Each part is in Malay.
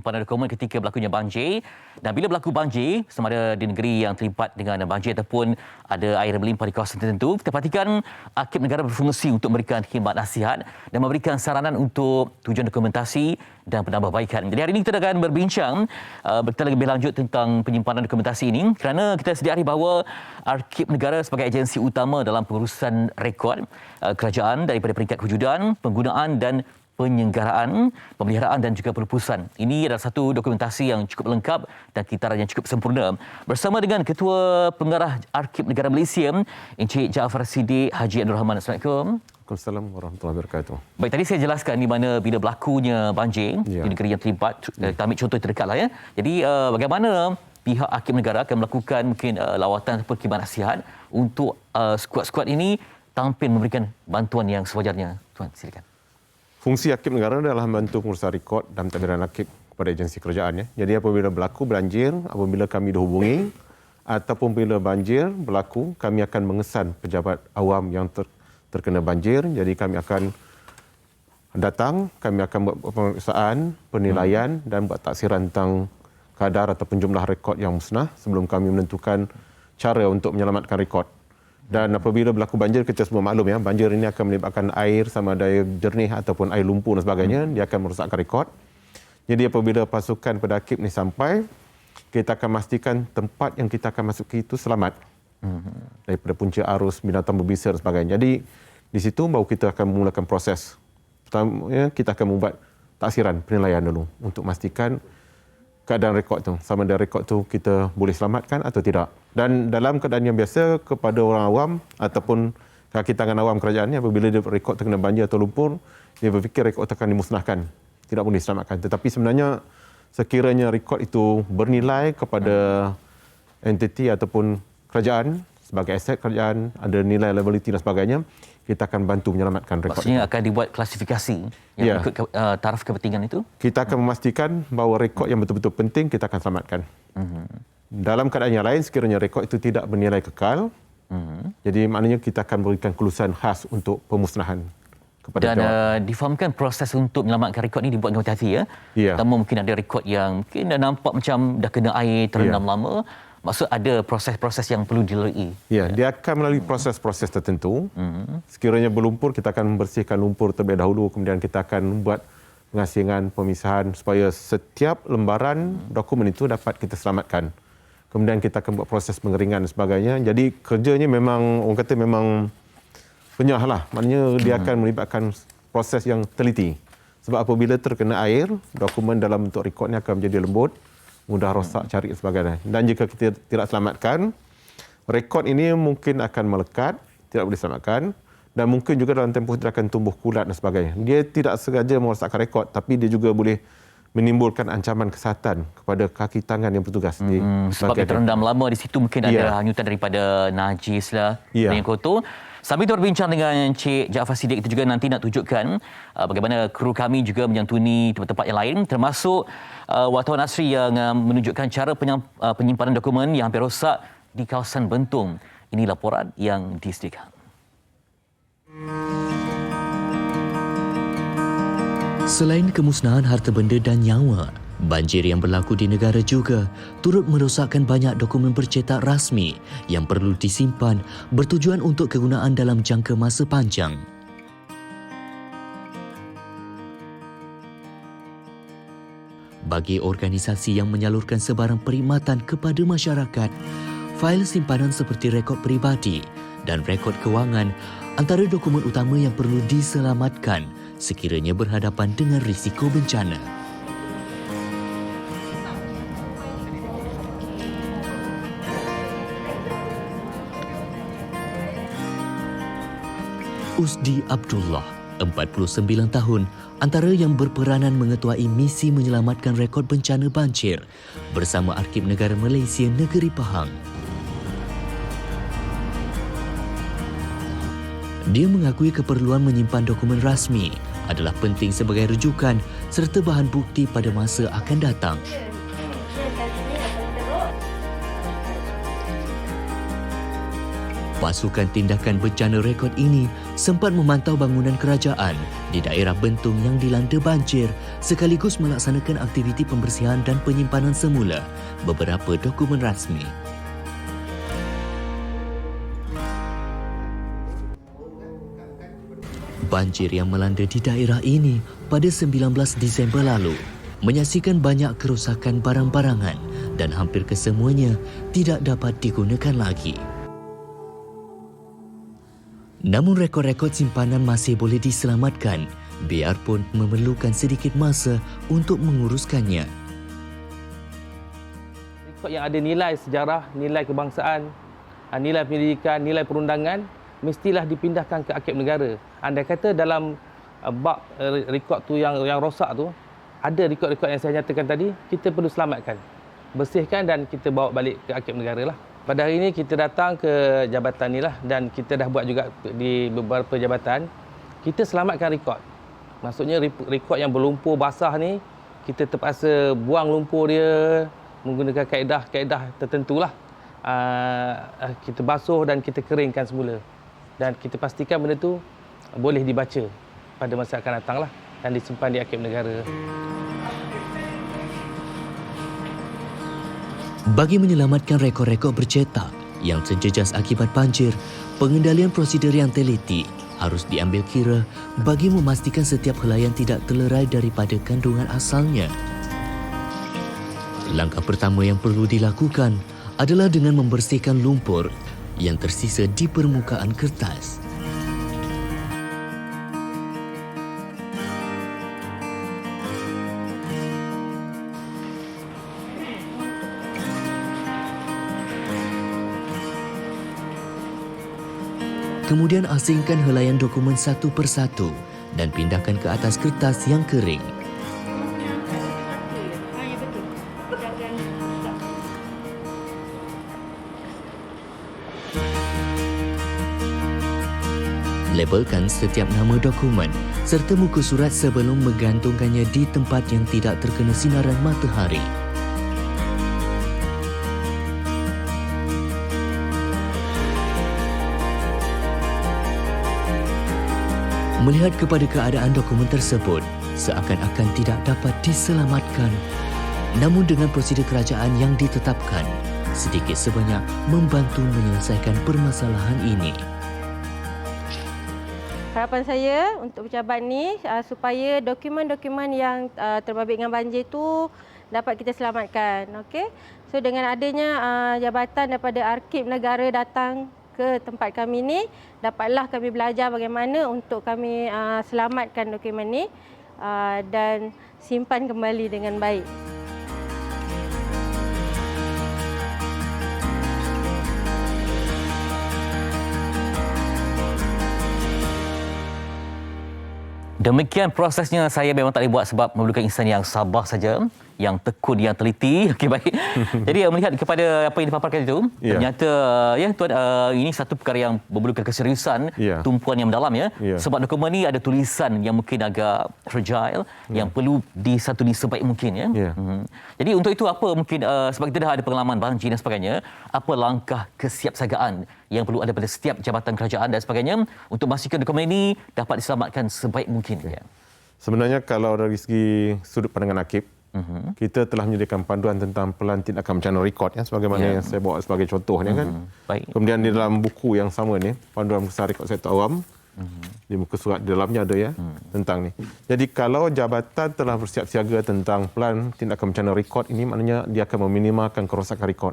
penyimpanan dokumen ketika berlakunya banjir. Dan bila berlaku banjir, sama ada di negeri yang terlibat dengan banjir ataupun ada air melimpah di kawasan tertentu, kita pastikan Arkib Negara berfungsi untuk memberikan khidmat nasihat dan memberikan saranan untuk tujuan dokumentasi dan penambahbaikan. Jadi hari ini kita akan berbincang kita lebih lanjut tentang penyimpanan dokumentasi ini kerana kita sedari bahawa Arkib Negara sebagai agensi utama dalam pengurusan rekod kerajaan daripada peringkat kewujudan, penggunaan dan penyelenggaraan, pemeliharaan dan juga pelupusan. Ini adalah satu dokumentasi yang cukup lengkap dan kitaran yang cukup sempurna. Bersama dengan Ketua Pengarah Arkib Negara Malaysia, Encik Jaafar Siddiq Haji Abdul Rahman. Assalamualaikum. Waalaikumsalam warahmatullahi wabarakatuh. Baik, tadi saya jelaskan di mana bila berlakunya banjir di negeri yang terlibat, kita ambil contoh terdekatlah ya. Jadi bagaimana pihak Arkib Negara akan melakukan mungkin lawatan ataupun khidmat nasihat untuk skuad-skuad ini tampil memberikan bantuan yang sewajarnya. Tuan, silakan. Fungsi Arkib Negara adalah membantu pengurusan rekod dan pentadbiran arkib kepada agensi kerajaan. Jadi apabila berlaku banjir, apabila kami dihubungi ataupun bila banjir berlaku, kami akan mengesan pejabat awam yang terkena banjir. Jadi kami akan datang, kami akan buat pemeriksaan, penilaian dan buat taksiran tentang kadar ataupun jumlah rekod yang musnah sebelum kami menentukan cara untuk menyelamatkan rekod. Dan apabila berlaku banjir, kita semua maklum ya, banjir ini akan melibatkan air sama ada air jernih ataupun air lumpur dan sebagainya, dia akan merosakkan rekod. Jadi apabila pasukan pendakip ini sampai, kita akan memastikan tempat yang kita akan masuki itu selamat. Daripada punca arus, binatang berbisa dan sebagainya. Jadi di situ baru kita akan memulakan proses. Pertama, kita akan membuat taksiran, penilaian dulu untuk memastikan keadaan rekod tu, sama ada rekod tu kita boleh selamatkan atau tidak. Dan dalam keadaan yang biasa kepada orang awam ataupun kaki tangan awam kerajaan ni, apabila dia rekod terkena banjir atau lumpur, dia berfikir rekod akan dimusnahkan, tidak boleh diselamatkan. Tetapi sebenarnya sekiranya rekod itu bernilai kepada entiti ataupun kerajaan sebagai aset kerajaan, ada nilai liability dan sebagainya, kita akan bantu menyelamatkan rekod. Maksudnya akan dibuat klasifikasi yang ikut taraf kepentingan itu? Kita akan memastikan bahawa rekod yang betul-betul penting kita akan selamatkan. Dalam keadaan yang lain, sekiranya rekod itu tidak bernilai kekal, jadi maknanya kita akan berikan kelulusan khas untuk pemusnahan. Dan difahamkan proses untuk menyelamatkan rekod ini dibuat dengan hati-hati ya. Pertama mungkin ada rekod yang mungkin dah nampak macam dah kena air, terendam lama. Maksud ada proses-proses yang perlu dilalui. Dia akan melalui proses-proses tertentu. Sekiranya berlumpur, kita akan membersihkan lumpur terlebih dahulu, kemudian kita akan buat pengasingan, pemisahan supaya setiap lembaran dokumen itu dapat kita selamatkan. Kemudian kita akan buat proses pengeringan dan sebagainya. Jadi kerjanya memang, orang kata memang penyah lah. Maknanya dia akan melibatkan proses yang teliti. Sebab apabila terkena air, dokumen dalam bentuk rekod ini akan menjadi lembut, mudah rosak, cari dan sebagainya. Dan jika kita tidak selamatkan, rekod ini mungkin akan melekat, tidak boleh selamatkan, dan mungkin juga dalam tempoh dia akan tumbuh kulat dan sebagainya. Dia tidak sengaja merosakkan rekod, tapi dia juga boleh menimbulkan ancaman kesihatan kepada kaki tangan yang bertugas. Sebab dia terendam lama di situ, mungkin ada hanyutan daripada najis lah, yang kotor. Sambil berbincang dengan Encik Jaafar Siddiq, kita juga nanti nak tunjukkan bagaimana kru kami juga menyantuni tempat-tempat yang lain, termasuk wartawan asri yang menunjukkan cara penyimpanan dokumen yang hampir rosak di kawasan Bentong. Ini laporan yang disediakan. Selain kemusnahan harta benda dan nyawa, banjir yang berlaku di negara juga turut merosakkan banyak dokumen bercetak rasmi yang perlu disimpan bertujuan untuk kegunaan dalam jangka masa panjang. Bagi organisasi yang menyalurkan sebarang perkhidmatan kepada masyarakat, fail simpanan seperti rekod peribadi dan rekod kewangan antara dokumen utama yang perlu diselamatkan sekiranya berhadapan dengan risiko bencana. Usdi Abdullah, 49 tahun, antara yang berperanan mengetuai misi menyelamatkan rekod bencana banjir bersama Arkib Negara Malaysia Negeri Pahang. Dia mengakui keperluan menyimpan dokumen rasmi adalah penting sebagai rujukan serta bahan bukti pada masa akan datang. Pasukan Tindakan Bencana Rekod ini sempat memantau bangunan kerajaan di daerah Bentong yang dilanda banjir sekaligus melaksanakan aktiviti pembersihan dan penyimpanan semula beberapa dokumen rasmi. Banjir yang melanda di daerah ini pada 19 Disember lalu menyaksikan banyak kerosakan barang-barangan dan hampir kesemuanya tidak dapat digunakan lagi. Namun rekod-rekod simpanan masih boleh diselamatkan biarpun memerlukan sedikit masa untuk menguruskannya. Rekod yang ada nilai sejarah, nilai kebangsaan, nilai pendidikan, nilai perundangan mestilah dipindahkan ke arsip negara. Andai kata dalam bab rekod tu yang rosak tu ada rekod-rekod yang saya nyatakan tadi, kita perlu selamatkan, bersihkan dan kita bawa balik ke arsip negara lah. Pada hari ini kita datang ke jabatan ni lah dan kita dah buat juga di beberapa jabatan. Kita selamatkan rekod. Maksudnya rekod yang berlumpur basah ni kita terpaksa buang lumpur dia menggunakan kaedah tertentulah. Kita basuh dan kita keringkan semula. Dan kita pastikan benda tu boleh dibaca pada masa akan datang lah dan disimpan di arsip negara. Bagi menyelamatkan rekod-rekod bercetak yang terjejas akibat banjir, pengendalian prosedur yang teliti harus diambil kira bagi memastikan setiap helaian tidak terlerai daripada kandungan asalnya. Langkah pertama yang perlu dilakukan adalah dengan membersihkan lumpur yang tersisa di permukaan kertas. Kemudian asingkan helaian dokumen satu persatu dan pindahkan ke atas kertas yang kering. Labelkan setiap nama dokumen serta muka surat sebelum menggantungkannya di tempat yang tidak terkena sinaran matahari. Melihat kepada keadaan dokumen tersebut, seakan-akan tidak dapat diselamatkan. Namun dengan prosedur kerajaan yang ditetapkan, sedikit sebanyak membantu menyelesaikan permasalahan ini. Harapan saya untuk pejabat ni supaya dokumen-dokumen yang terbabit dengan banjir tu dapat kita selamatkan. Okey. So dengan adanya jabatan daripada Arsip Negara datang ke tempat kami ni, dapatlah kami belajar bagaimana untuk kami selamatkan dokumen ni dan simpan kembali dengan baik. Demikian prosesnya, saya memang tak boleh buat sebab memerlukan insan yang sabar saja, yang tekun, yang teliti. Okey, baik. Jadi melihat kepada apa yang dipaparkan itu, ternyata ya tuan, ini satu perkara yang memerlukan keseriusan, tumpuan yang mendalam ya. Sebab dokumen ni ada tulisan yang mungkin agak fragile, yang perlu disatuni sebaik mungkin ya. Jadi untuk itu apa mungkin sebab kita dah ada pengalaman banjir dan sebagainya, apa langkah kesiapsiagaan yang perlu ada pada setiap jabatan kerajaan dan sebagainya untuk memastikan dokumen ini dapat diselamatkan sebaik mungkin. Ya. Sebenarnya kalau dari segi sudut pandangan Akib, kita telah menyediakan panduan tentang pelan tindakan bencana rekod yang sebagaimana yang saya bawa sebagai contohnya kan. Baik. Kemudian di dalam buku yang sama ni, panduan besar rekod sektor awam, di muka surat di dalamnya ada ya tentang ni. Jadi kalau jabatan telah bersiap siaga tentang pelan tindakan bencana rekod ini, maknanya dia akan meminimalkan kerosakan rekod.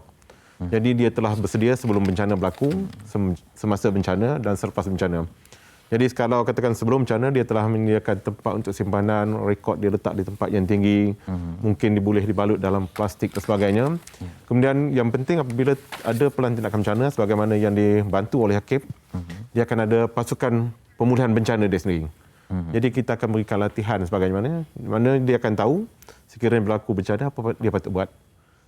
Jadi dia telah bersedia sebelum bencana berlaku, semasa bencana dan selepas bencana. Jadi kalau katakan sebelum bencana, dia telah menyediakan tempat untuk simpanan, rekod dia letak di tempat yang tinggi, mungkin boleh dibalut dalam plastik dan sebagainya. Kemudian yang penting apabila ada pelan tindakan bencana sebagaimana yang dibantu oleh Akib, dia akan ada pasukan pemulihan bencana dia sendiri. Jadi kita akan berikan latihan sebagaimana, mana dia akan tahu sekiranya berlaku bencana apa dia patut buat.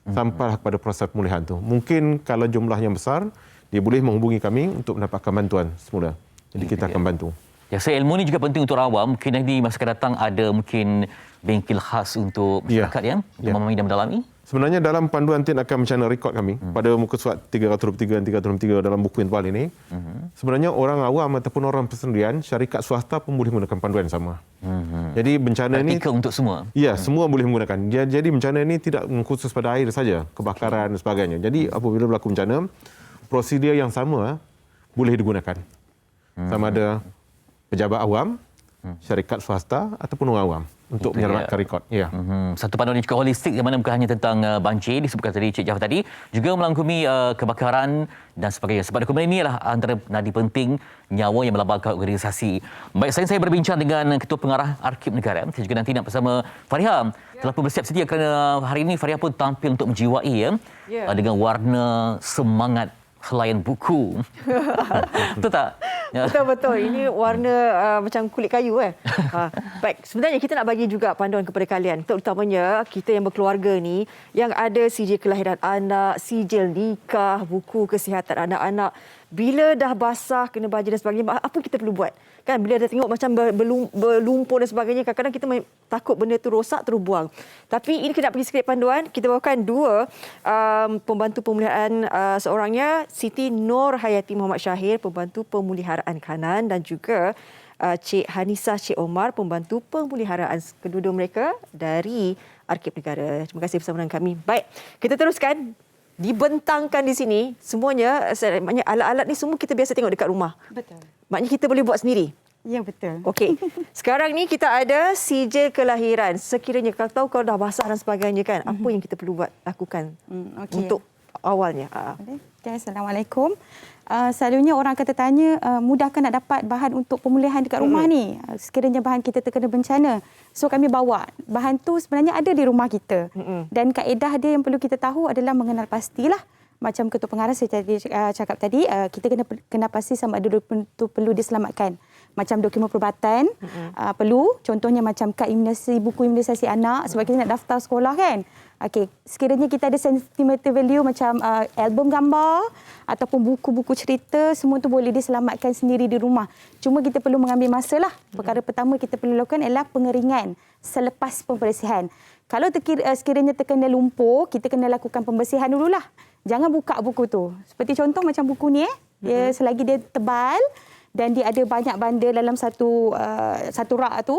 Sampailah kepada proses pemulihan tu. Mungkin kalau jumlah yang besar, dia boleh menghubungi kami untuk mendapatkan bantuan semula. Jadi kita akan bantu. Ya, so ilmu ni juga penting untuk awam. Mungkin di masa akan datang ada mungkin bengkel khas untuk masyarakat untuk memahami dan mendalami. Sebenarnya dalam panduan tindakan bencana rekod kami pada muka surat 323 dan 323 dalam buku yang tebal ini, sebenarnya orang awam ataupun orang persendirian, syarikat swasta pun boleh menggunakan panduan yang sama. Jadi bencana ini untuk semua. Ya, semua boleh menggunakan. Jadi bencana ini tidak khusus pada air saja, kebakaran dan sebagainya. Jadi apabila berlaku bencana, prosedur yang sama boleh digunakan. Sama ada pejabat awam, syarikat swasta ataupun orang awam untuk menyelamatkan rekod. Ya. Satu panduan yang juga holistik yang mana bukan hanya tentang banjir disebutkan tadi Cik Jafar tadi, juga melangkumi kebakaran dan sebagainya. Sebab dokumen ini adalah antara nadi penting nyawa yang melambangkan organisasi. Baik, saya berbincang dengan Ketua Pengarah Arkib Negara. Saya juga nanti nak bersama Fariha. Telah pun bersiap sedia kerana hari ini Fariha pun tampil untuk menjiwai dengan warna semangat helaian buku. Betul tak? Betul. Ini warna macam kulit kayu. Baik, sebenarnya kita nak bagi juga panduan kepada kalian. Terutamanya kita yang berkeluarga ni, yang ada sijil kelahiran anak, sijil nikah, buku kesihatan anak-anak. Bila dah basah, kena baju dan sebagainya, apa kita perlu buat? Kan bila dah tengok macam berlumpur dan sebagainya, kadang-kadang kita takut benda tu rosak terus buang. Tapi ini kita nak pergi sikit panduan. Kita bawakan dua pembantu pemeliharaan, seorangnya Siti Nur Hayati Muhammad Syahir, pembantu pemeliharaan kanan, dan juga Cik Hanisah Cik Omar, pembantu pemeliharaan. Kedua-dua mereka dari Arkib Negara. Terima kasih bersama dengan kami. Baik, kita teruskan. Dibentangkan di sini semuanya, maknanya alat-alat ni semua kita biasa tengok dekat rumah. Betul. Maknanya kita boleh buat sendiri. Ya, betul. Okey. Sekarang ni kita ada sijil kelahiran. Sekiranya kau tahu kalau dah basah dan sebagainya kan, apa yang kita perlu buat lakukan untuk awalnya? Okay, Assalamualaikum. Selalunya orang akan tertanya, mudahkah nak dapat bahan untuk pemulihan dekat rumah ni? Sekiranya bahan kita terkena bencana. So kami bawa. Bahan tu sebenarnya ada di rumah kita. Dan kaedah dia yang perlu kita tahu adalah mengenal pastilah. Macam Ketua Pengarah saya cakap tadi, kita kena pasti sama ada dokumen tu perlu diselamatkan. Macam dokumen perubatan perlu. Contohnya macam kad imunisasi, buku imunisasi anak sebab kita nak daftar sekolah kan. Okey, sekiranya kita ada sentimental value macam album gambar ataupun buku-buku cerita, semua tu boleh diselamatkan sendiri di rumah. Cuma kita perlu mengambil masa lah. Perkara pertama kita perlu lakukan ialah pengeringan selepas pembersihan. Kalau sekiranya terkena lumpur, kita kena lakukan pembersihan dululah. Jangan buka buku tu. Seperti contoh macam buku ni dia selagi dia tebal dan dia ada banyak bandar dalam satu rak tu,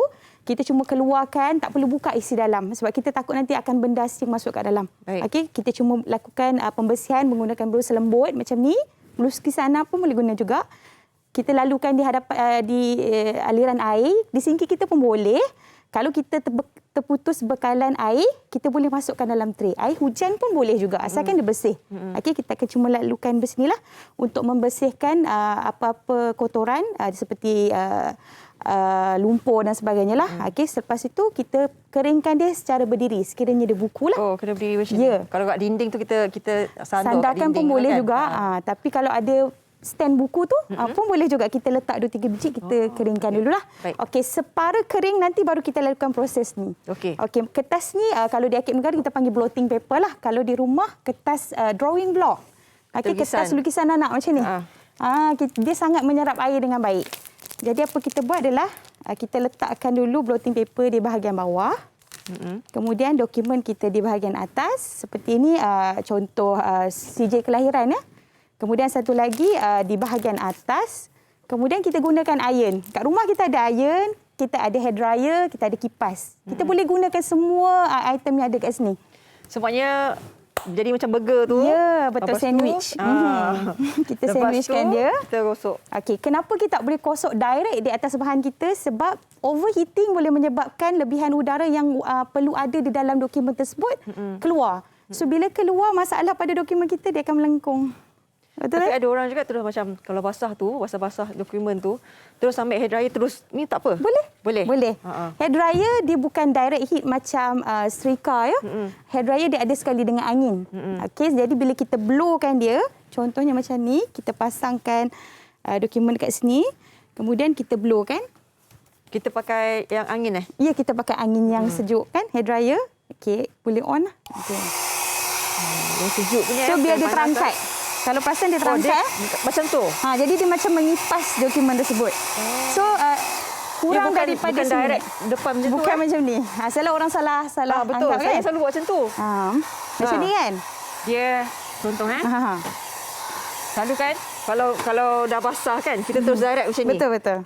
kita cuma keluarkan, tak perlu buka isi dalam sebab kita takut nanti akan benda asing masuk kat dalam. Okey, kita cuma lakukan pembersihan menggunakan berusa lembut macam ni. Berusa kisana pun boleh guna juga. Kita lalukan di aliran air, di sinki kita pun boleh. Kalau kita terputus bekalan air, kita boleh masukkan dalam tray. Air hujan pun boleh juga, asalkan dia bersih. Okey, kita akan cuma lalukan bersinilah untuk membersihkan apa-apa kotoran seperti lumpur dan sebagainya lah. Okey, selepas itu kita keringkan dia secara berdiri. Sekiranya dia buku lah. Oh, kena berdiri macam ni. Kalau kat dinding tu kita sandarkan pun boleh kan? juga. Tapi kalau ada stand buku tu pun boleh juga kita letak 2-3 biji, kita keringkan dululah. Okey, separa kering nanti baru kita lakukan proses ni. Okey, kertas ni kalau di Arkib Negara kita panggil blotting paper lah. Kalau di rumah kertas drawing block. Okey, kertas lukisan anak macam ni. Dia sangat menyerap air dengan baik. Jadi apa kita buat adalah kita letakkan dulu blotting paper di bahagian bawah. Kemudian dokumen kita di bahagian atas. Seperti ini contoh sijil kelahiran ya. Kemudian satu lagi di bahagian atas. Kemudian kita gunakan iron. Kat rumah kita ada iron, kita ada hair dryer, kita ada kipas. Kita boleh gunakan semua item yang ada kat sini. Semuanya jadi macam burger tu. Ya, betul, sandwich. Kita sandwichkan dia. Kita gosok. Okey, kenapa kita tak boleh gosok direct di atas bahan kita? Sebab overheating boleh menyebabkan lebihan udara yang perlu ada di dalam dokumen tersebut keluar. So bila keluar masalah pada dokumen kita, dia akan melengkung. Betul. Tapi ada orang juga terus macam kalau basah dokumen tu, terus ambil hair dryer terus ni tak apa? Boleh. Hair dryer dia bukan direct heat macam setrika ya. Hair dryer dia ada sekali dengan angin. Okey, jadi bila kita blowkan dia, contohnya macam ni, kita pasangkan dokumen dekat sini, kemudian kita blowkan. Kita pakai yang angin Ya, kita pakai angin yang sejuk kan, hair dryer. Okey, boleh on lah. Okay. Yang sejuk punya. So biar dia terangkat. Kalau perasan dia terangkat macam tu. Jadi dia macam mengipas dokumen tersebut. So kurang daripada bukan sini. direct depan macam tu. Bukan macam ni. Selalu orang salah Betul. anggap, Saya kan? selalu buat macam tu. Macam ni kan? Dia contoh Ha. Selalu kan kalau dah basah kan kita terus direct macam ni. Betul.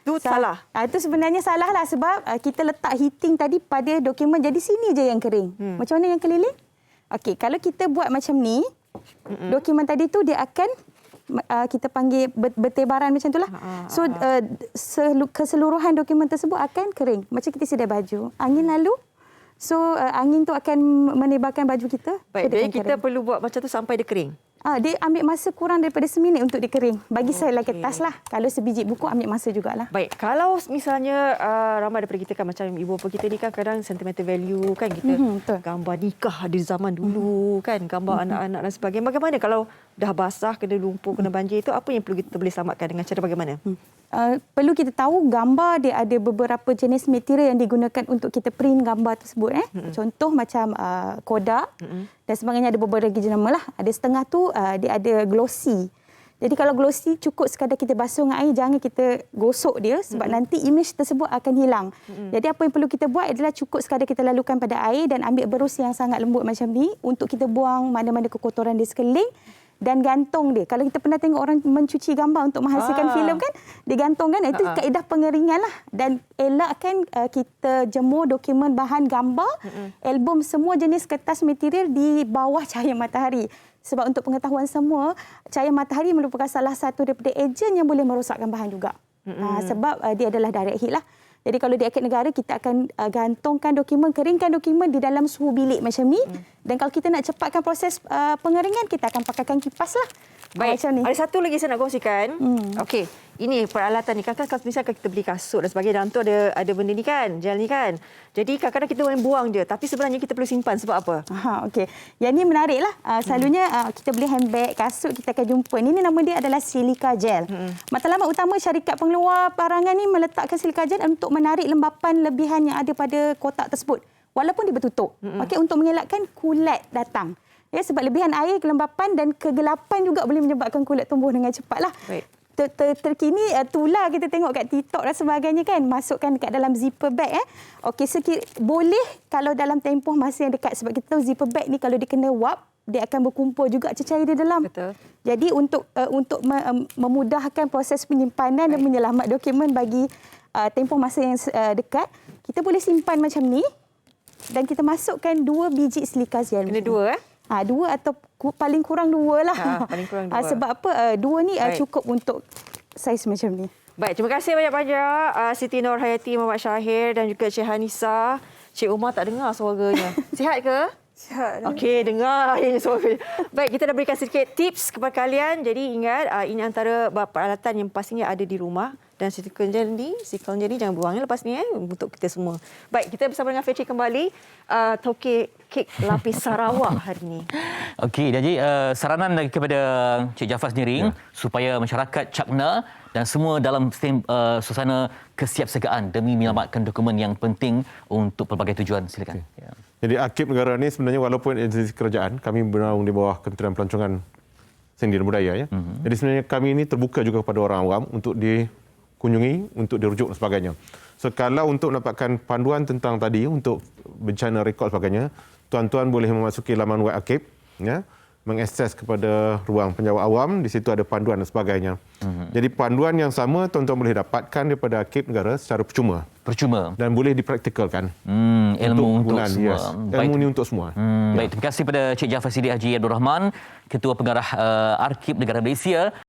Tu salah. Itu sebenarnya salah lah sebab kita letak heating tadi pada dokumen jadi sini je yang kering. Macam mana yang keliling? Okey, kalau kita buat macam ni, dokumen tadi tu dia akan kita panggil bertebaran macam itulah. So keseluruhan dokumen tersebut akan kering. Macam kita sedia baju, angin lalu. So angin tu akan menebarkan baju kita. Baik, jadi kita perlu buat macam tu sampai dia kering. Dia ambil masa kurang daripada seminit untuk dikering. Bagi saya lah kertas lah. Kalau sebiji buku ambil masa jugalah. Baik, kalau misalnya ramai daripada kita kan macam ibu bapa kita ni kan kadang sentimental value kan kita betul. gambar nikah di zaman dulu kan, gambar anak-anak dan sebagainya. Bagaimana kalau dah basah, kena lumpur, kena banjir itu apa yang perlu kita boleh selamatkan dengan cara bagaimana? Perlu kita tahu gambar dia ada beberapa jenis material yang digunakan untuk kita print gambar tersebut. Contoh macam Kodak dan sebagainya ada beberapa jenama lah. Ada setengah tu dia ada glossy. Jadi kalau glossy cukup sekadar kita basuh dengan air, jangan kita gosok dia sebab nanti image tersebut akan hilang. Jadi apa yang perlu kita buat adalah cukup sekadar kita lalukan pada air dan ambil berus yang sangat lembut macam ni untuk kita buang mana-mana kekotoran di sekeliling. Dan gantung dia. Kalau kita pernah tengok orang mencuci gambar untuk menghasilkan filem kan, digantungkan, itu kaedah pengeringan lah. Dan elakkan kita jemur dokumen bahan gambar, album semua jenis kertas material di bawah cahaya matahari. Sebab untuk pengetahuan semua, cahaya matahari merupakan salah satu daripada ejen yang boleh merosakkan bahan juga. Sebab dia adalah direct heat lah. Jadi kalau di akad negara, kita akan gantungkan dokumen, keringkan dokumen di dalam suhu bilik macam ni. Dan kalau kita nak cepatkan proses pengeringan, kita akan pakaikan kipas lah. Baik, macam ni. ada satu lagi saya nak kongsikan. Okey, ini peralatan ni. Kadang-kadang misalkan kita beli kasut dan sebagainya, dalam tu ada benda ni kan, gel ni kan. Jadi kadang-kadang kita boleh buang je. Tapi sebenarnya kita perlu simpan. Sebab apa? Okey. Yang ni menarik lah. Selalunya kita beli handbag, kasut, kita akan jumpa. Ini nama dia adalah silika gel. Matlamat utama syarikat pengeluar barangan ni meletakkan silika gel untuk menarik lembapan lebihan yang ada pada kotak tersebut. Walaupun dia bertutup. Okey, untuk mengelakkan kulat datang. Ya, sebab lebihan air, kelembapan dan kegelapan juga boleh menyebabkan kulit tumbuh dengan cepatlah. Baik. Terkini tular kita tengok kat TikTok dan sebagainya kan, masukkan dekat dalam zipper bag. Okey, boleh kalau dalam tempoh masa yang dekat sebab kita tahu zipper bag ni kalau dikena wap dia akan berkumpul juga cecair di dalam. Betul. Jadi untuk memudahkan proses penyimpanan dan menyelamat dokumen bagi tempoh masa yang dekat, kita boleh simpan macam ni dan kita masukkan 2 biji silika gel. Kena 2 2 atau paling kurang 2 lah. Paling kurang 2. Sebab apa? 2 ni cukup untuk saiz macam ni. Baik, terima kasih banyak-banyak Siti Nurhayati, Muhammad Syahir dan juga Cik Hanisa. Cik Umar tak dengar suaranya. Sihat ke? Sihat. Okey, dengar akhirnya suaranya. Baik, kita dah berikan sedikit tips kepada kalian. Jadi ingat, ini antara peralatan yang pastinya ada di rumah. Dan silikon gel ni jangan buang lepas ni untuk kita semua. Baik, kita bersama dengan Fetri kembali. Tauke kek lapis Sarawak hari ini. Okey, jadi saranan kepada Cik Jaafar sendiri supaya masyarakat cakna dan semua dalam suasana kesiapsiagaan demi menyelamatkan dokumen yang penting untuk pelbagai tujuan. Silakan. Okay. Jadi Arkib Negara ni sebenarnya walaupun agensi kerajaan, kami bernaung di bawah Kementerian Pelancongan Seni dan Budaya. Jadi sebenarnya kami ini terbuka juga kepada orang awam untuk dikunjungi, untuk dirujuk dan sebagainya. So kalau untuk mendapatkan panduan tentang tadi untuk bencana rekod dan sebagainya, tuan-tuan boleh memasuki laman web Arkib, mengakses kepada ruang penjawat awam, di situ ada panduan dan sebagainya. Jadi panduan yang sama tuan-tuan boleh dapatkan daripada Arkib Negara secara percuma. Dan boleh dipraktikalkan. Ilmu untuk semua. Yes. Ilmu ni untuk semua. Baik, terima kasih kepada Cik Jaafar Siddiq Haji Abdul Rahman, Ketua Pengarah Arkib Negara Malaysia.